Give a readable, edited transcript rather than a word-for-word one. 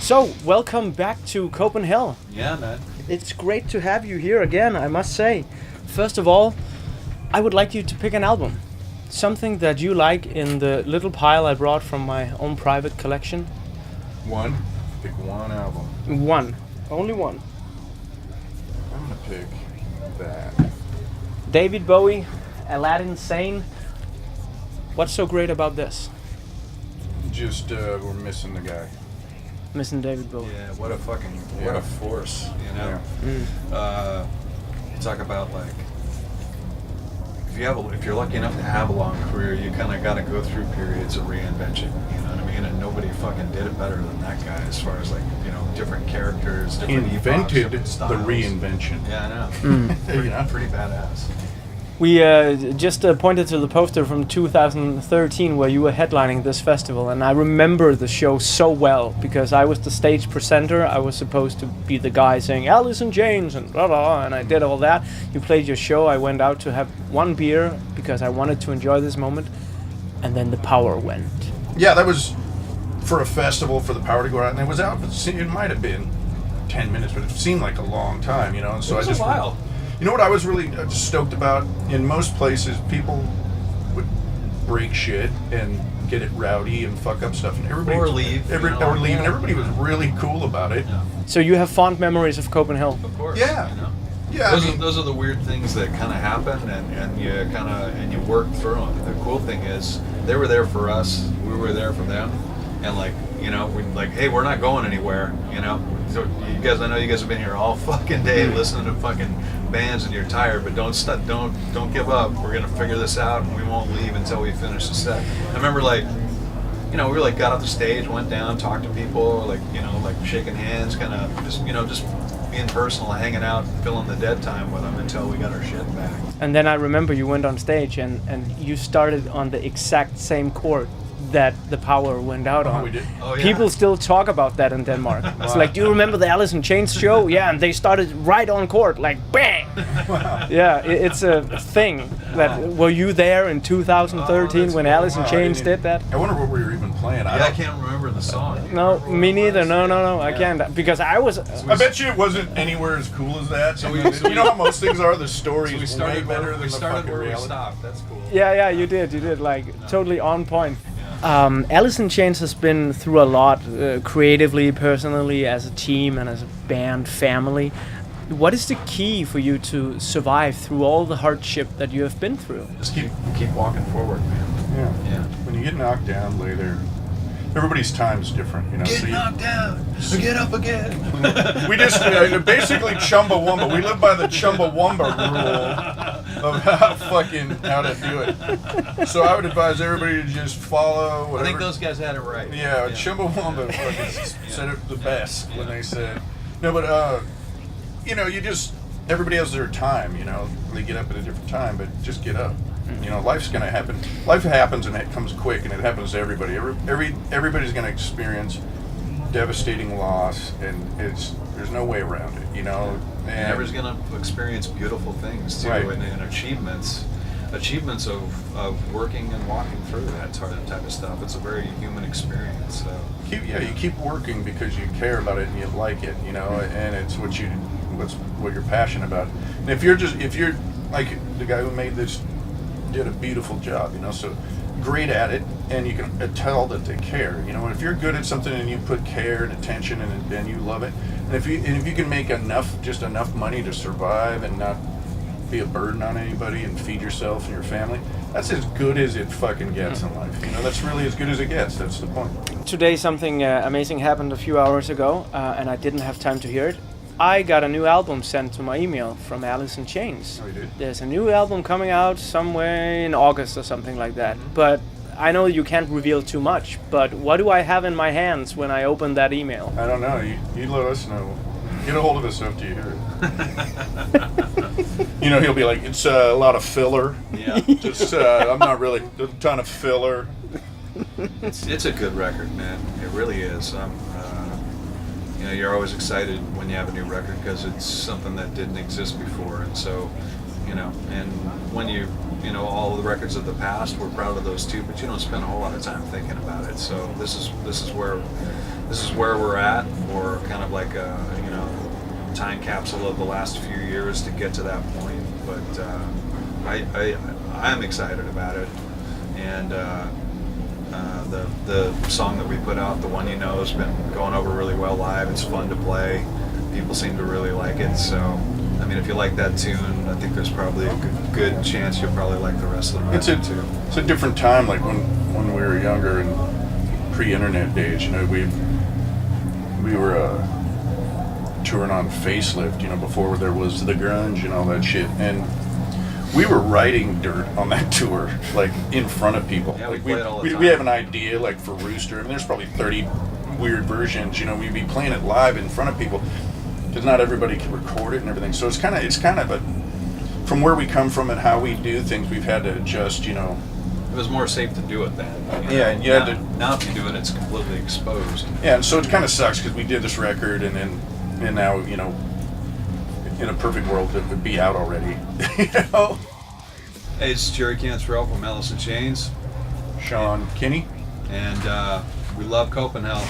So, welcome back to Copenhell. Yeah, man. It's great to have you here again, I must say. First of all, I would like you to pick an album. Something that you like in the little pile I brought from my own private collection. One. Pick one album. One. Only one. I'm gonna pick that. David Bowie, Aladdin Sane. What's so great about this? Just, we're missing the guy. Missing David Bowie. Yeah, what a fucking, what Yeah. a force, you know? Yeah. Talk about like, if you're lucky enough to have a long career, you kind of got to go through periods of reinvention, you know what I mean? And nobody fucking did it better than that guy as far as like, you know, different characters, He different epochs, invented different the styles. reinvention. Yeah, I know. Yeah. Pretty badass. We just pointed to the poster from 2013 where you were headlining this festival, and I remember the show so well because I was the stage presenter. I was supposed to be the guy saying Alice in Chains and blah blah, and I did all that. You played your show. I went out to have one beer because I wanted to enjoy this moment, and then the power went. Yeah, that was for a festival for the power to go out, and it was out. It might have been 10 minutes, but it seemed like a long time, you know. And so It was I just a while. You know what I was really stoked about? In most places, people would break shit and get it rowdy and fuck up stuff, and everybody Or leave, you know, or leave, and yeah. everybody was really cool about it. Yeah, So you have fond memories of Copenhell. of course. Yeah. You know? Yeah, Those are the weird things that kind of happen, and you work through them. The cool thing is they were there for us, we were there for them, and like, you know, we like, hey, we're not going anywhere, you know. So you guys, I know you guys have been here all fucking day listening to fucking bands, and you're tired, but don't give up. We're gonna figure this out, and we won't leave until we finish the set. I remember like, you know, we were like got off the stage, went down, talked to people, like, you know, like shaking hands, kind of just, you know, just being personal, hanging out, filling the dead time with them until we got our shit back. And then I remember you went on stage and you started on the exact same chord that the power went out on. we did. Oh, yeah. People still talk about that in Denmark. It's like, do you remember the Alice in Chains show? Yeah, and they started right on chord, like bang. Yeah, it's a thing. That were you there in 2013 when cool. Alice in Wow, I Chains didn't- did that? I wonder what we were even playing. Yeah, I can't remember the song. Do you No, remember me what it neither. was? No, I can't because I was. I bet you it wasn't anywhere as cool as that. So you we- know how most things are. The story So we is way started better where than we the started fucking where we reality. stopped. That's cool. Yeah, you did like totally on point. Alice in Chains has been through a lot, creatively, personally, as a team and as a band family. What is the key for you to survive through all the hardship that you have been through? Just keep walking forward, man. Yeah. Yeah. When you get knocked down, lay there. Everybody's time is different, you know. Get so you- knocked down, or get up again. We just basically Chumbawamba. We live by the Chumbawamba rule of how to do it. So I would advise everybody to just follow whatever. I think those guys had it right. Yeah, Chumbawamba fucking said it the best when they said. No, but you know, everybody has their time. You know, they get up at a different time, but just get up. You know, life's gonna happen. Life happens and it comes quick, and it happens to everybody. Everybody's gonna experience devastating loss, and there's no way around it. You know, And everybody's gonna experience beautiful things too, Right. and achievements of working and walking through that type of stuff. It's a very human experience. So. you keep working because you care about it and you like it. You know, and it's what you're passionate about. And if you're like the guy who made this. Did a beautiful job, you know, so great at it, and you can tell that they care, you know. And if you're good at something and you put care and attention and you love it, and if you can make just enough money to survive and not be a burden on anybody and feed yourself and your family, that's as good as it fucking gets in life. You know, that's really as good as it gets. That's the point. Today something amazing happened a few hours ago, and I didn't have time to hear it. I got a new album sent to my email from Alice in Chains. Oh, you did? There's a new album coming out somewhere in August or something like that. But I know you can't reveal too much, but what do I have in my hands when I open that email? I don't know. You let us know. Get a hold of us after you hear it. You know, he'll be like, it's a lot of filler. Yeah. Just, I'm not really a ton of filler. It's a good record, man. It really is. You know, you're always excited when you have a new record because it's something that didn't exist before, and so, you know. And when you know, all the records of the past, we're proud of those too, but you don't spend a whole lot of time thinking about it. So this is where we're at. We're kind of like a, you know, time capsule of the last few years to get to that point. But I'm excited about it, and the song that we put out, the one you know, has been going over really well live. It's fun to play. People seem to really like it. So, I mean, if you like that tune, I think there's probably a good chance you'll probably like the rest of the record too. It's a different time, like when we were younger and pre-internet days. You know, we were touring on Facelift, you know, before there was the grunge and all that shit, and we were writing dirt on that tour, like in front of people. Yeah, like we play it all the time. We have an idea, like for Rooster. I mean, there's probably 30 weird versions. You know, we'd be playing it live in front of people because not everybody can record it and everything. So it's kind of a, from where we come from and how we do things, we've had to adjust. You know, it was more safe to do it then. You know? Yeah, and you had to. Now if you do it, it's completely exposed. Yeah, and so it kind of sucks because we did this record and now, you know, in a perfect world, it would be out already. You know. Hey, it's Jerry Cantrell from Alice in Chains. Sean Kinney. And we love Copenhell.